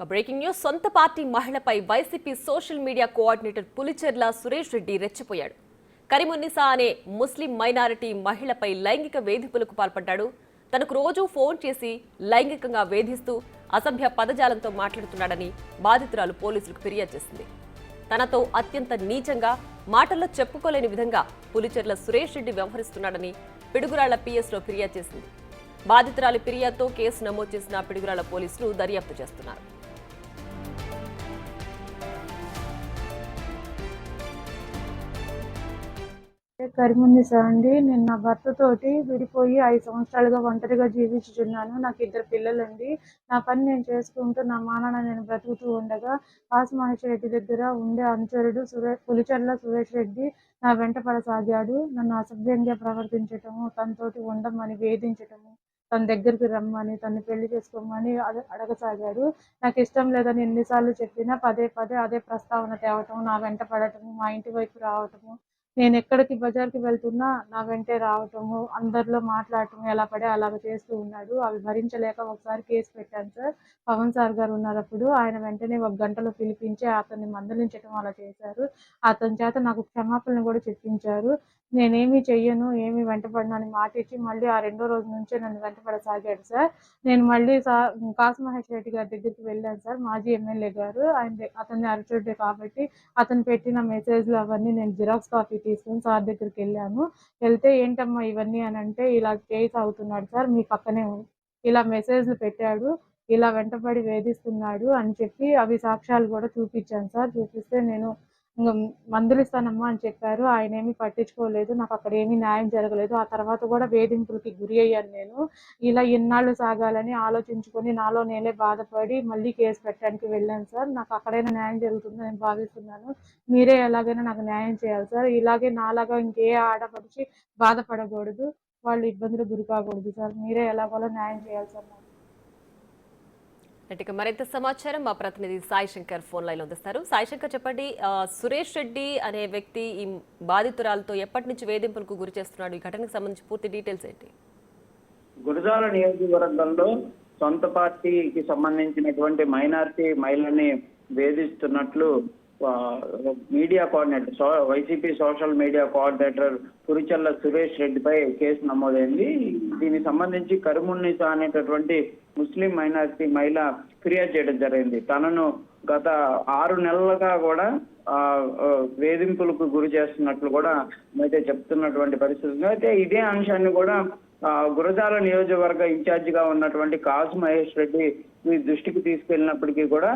Breaking news. సొంత party మహిళపై YCP social media coordinator Pulicherla Suresh Reddy రెచ్చిపోయాడు. కరీమున్నీసా అనే ముస్లిం మైనారిటీ మహిళపై లైంగిక వేధింపులకు పాల్పడ్డాడు. తనకు రోజూ ఫోన్ చేసి లైంగికంగా వేధిస్తూ అసభ్య పదజాలంతో మాట్లాడుతున్నాడని బాధితురాలు పోలీసులకు ఫిర్యాదు చేసింది. తనతో అత్యంత నీచంగా మాటల్లో చెప్పుకోలేని విధంగా పులిచెర్ల సురేష్ రెడ్డి వ్యవహరిస్తున్నాడని పిడుగురాళ్ల పిఎస్లో ఫిర్యాదు చేసింది. బాధితురాలి ఫిర్యాదుతో కేసు నమోదు చేసిన పిడుగురాళ్ల పోలీసులు దర్యాప్తు చేస్తున్నారు. కరీమున్నీసా అండి. నేను నా భర్తతోటి విడిపోయి 5 సంవత్సరాలుగా ఒంటరిగా జీవించుచున్నాను. నాకు 2 పిల్లలండి. నా పని నేను చేసుకుంటూ నా మానాన నేను బ్రతుకుతూ ఉండగా కాసు మహేష్ రెడ్డి దగ్గర ఉండే అనుచరుడు పులిచెర్ల సురేష్ రెడ్డి నా వెంట పడసాగాడు. నన్ను అసభ్యంగా ప్రవర్తించటము, తనతోటి ఉండమని వేధించటము, తన దగ్గరికి రమ్మని, తను పెళ్లి చేసుకోమని అడగసాగాడు. నాకు ఇష్టం లేదని ఎన్నిసార్లు చెప్పినా పదే పదే అదే ప్రస్తావన తేవటం, నా వెంట పడటము, మా ఇంటి వైపు రావటము, నేను ఎక్కడికి బజార్కి వెళ్తున్నా నా వెంటే రావటము, అందరిలో మాట్లాడటము, ఎలా పడే అలాగ చేస్తూ ఉన్నాడు. అవి భరించలేక ఒకసారి కేసు పెట్టాను సార్. పవన్ సార్ గారు ఉన్నప్పుడు ఆయన వెంటనే 1 గంటలో పిలిపించి అతన్ని మందలించడం అలా చేశారు. అతని చేత నాకు క్షమాపణలు కూడా చెప్పించారు. నేనేమీ చెయ్యను, ఏమీ వెంటపడను అని మాట ఇచ్చి మళ్ళీ ఆ 2వ రోజు నుంచే నన్ను వెంటపడసాగాడు సార్. నేను మళ్ళీ కాసు మహేష్ రెడ్డి గారి దగ్గరికి వెళ్ళాను సార్. మాజీ ఎమ్మెల్యే గారు, అతన్ని అరచుడే కాబట్టి అతను పెట్టిన మెసేజ్లు అవన్నీ నేను జిరాక్స్ కాపీ తీసుకుని సార్ దగ్గరికి వెళ్ళాను. వెళ్తే ఏంటమ్మా ఇవన్నీ అని అంటే, ఇలా కేసు అవుతున్నాడు సార్, మీ పక్కనే ఇలా మెసేజ్లు పెట్టాడు, ఇలా వెంటపడి వేధిస్తున్నాడు అని చెప్పి అవి సాక్ష్యాలు కూడా చూపించాను సార్. చూపిస్తే నేను మందలిస్తానమ్మా అని చెప్పారు. ఆయన ఏమీ పట్టించుకోలేదు. నాకు అక్కడ ఏమీ న్యాయం జరగలేదు. ఆ తర్వాత కూడా వేధింపులకి గురి అయ్యాను నేను. ఇలా ఎన్నాళ్ళు సాగాలని ఆలోచించుకొని నాలో నేనే బాధపడి మళ్ళీ కేసు పెట్టడానికి వెళ్ళాను సార్. నాకు అక్కడైనా న్యాయం జరుగుతుందని నేను భావిస్తున్నాను. మీరే ఎలాగైనా నాకు న్యాయం చేయాలి సార్. ఇలాగే నాలాగా ఇంకే ఆడపడిచి బాధపడకూడదు, వాళ్ళు ఇబ్బందులు గురి కాకూడదు సార్. మీరే ఎలాగోలా న్యాయం చేయాలి సార్. ఇక మరింత సమాచారం మా ప్రతినిధి సాయి శంకర్ ఫోన్ లైన్ అందిస్తారు. సాయి శంకర్, చెప్పండి, సురేష్ రెడ్డి అనే వ్యక్తి ఈ బాధితురాలతో ఎప్పటి నుంచి వేధింపులకు గురి చేస్తున్నాడు? ఈ ఘటనకు సంబంధించి పూర్తి డీటెయిల్స్ ఏంటి? గురజాల నియోజకవర్గంలో సొంత పార్టీకి సంబంధించినటువంటి మైనారిటీ మహిళని వేధిస్తున్నట్లు media coordinator, YCP social media coordinator Pulicherla Suresh రెడ్డిపై కేసు నమోదైంది. దీనికి సంబంధించి కరీమున్నీసా అనేటటువంటి ముస్లిం మైనారిటీ మహిళ ఫిర్యాదు చేయడం జరిగింది. తనను గత 6 నెలలుగా కూడా వేధింపులకు గురి చేస్తున్నట్లు కూడా అయితే చెప్తున్నటువంటి పరిస్థితి. అయితే ఇదే అంశాన్ని కూడా గురజాల నియోజకవర్గ ఇన్ఛార్జిగా ఉన్నటువంటి కాసు మహేష్ రెడ్డి దృష్టికి తీసుకెళ్లినప్పటికీ కూడా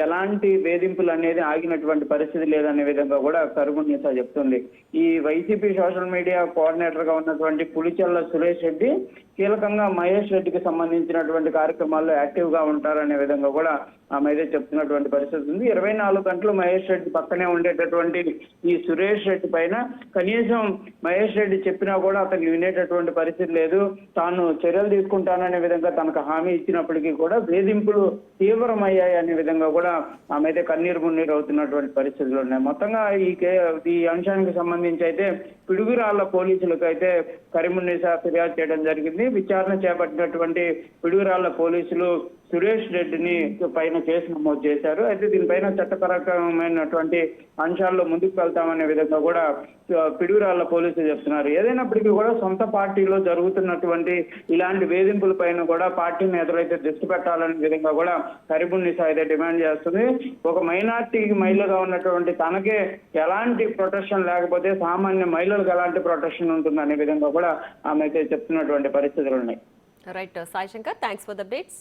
ఎలాంటి వేధింపులు అనేది ఆగినటువంటి పరిస్థితి లేదనే విధంగా కూడా కరీమున్నీసా చెప్తుంది. ఈ వైసీపీ సోషల్ మీడియా కోఆర్డినేటర్ గా ఉన్నటువంటి పులిచెర్ల సురేష్ రెడ్డి కీలకంగా మహేష్ రెడ్డికి సంబంధించినటువంటి కార్యక్రమాల్లో యాక్టివ్ గా ఉంటారనే విధంగా కూడా ఆమె అయితే చెప్తున్నటువంటి పరిస్థితి ఉంది. 24 గంటలు మహేష్ రెడ్డి పక్కనే ఉండేటటువంటి ఈ సురేష్ రెడ్డి పైన కనీసం మహేష్ రెడ్డి చెప్పినా కూడా అతను వినేటటువంటి పరిస్థితి లేదు. తాను చర్యలు తీసుకుంటాననే విధంగా తనకు హామీ ఇచ్చినప్పటికీ కూడా వేధింపులు తీవ్రమయ్యాయి అనే విధంగా కూడా ఆమె అయితే కన్నీరు మున్నీరు అవుతున్నటువంటి పరిస్థితులు ఉన్నాయి. మొత్తంగా ఈ అంశానికి సంబంధించి అయితే పిడుగురాళ్ల పోలీసులకు అయితే కరీమున్నీసా ఫిర్యాదు చేయడం జరిగింది. విచారణ చేపట్టినటువంటి పిడుగురాళ్ల పోలీసులు సురేష్ రెడ్డిని పైన కేసు నమోదు చేశారు. అయితే దీనిపైన చట్టపరమైనటువంటి అంశాల్లో ముందుకు వెళ్తామనే విధంగా కూడా పిడుగురాళ్ల పోలీసులు చెప్తున్నారు. ఏదైనప్పటికీ కూడా సొంత పార్టీలో జరుగుతున్నటువంటి ఇలాంటి వేధింపుల పైన కూడా పార్టీ నేతలు అయితే దృష్టి పెట్టాలనే విధంగా కూడా కరీమున్నీసా అయితే డిమాండ్ చేస్తుంది. ఒక మైనార్టీ మహిళగా ఉన్నటువంటి తనకే ఎలాంటి ప్రొటెక్షన్ లేకపోతే సామాన్య మహిళలకు ఎలాంటి ప్రొటెక్షన్ ఉంటుంది అనే విధంగా కూడా ఆమె అయితే చెప్తున్నటువంటి పరిస్థితులు ఉన్నాయి. Right Sai Shankar, thanks for the updates.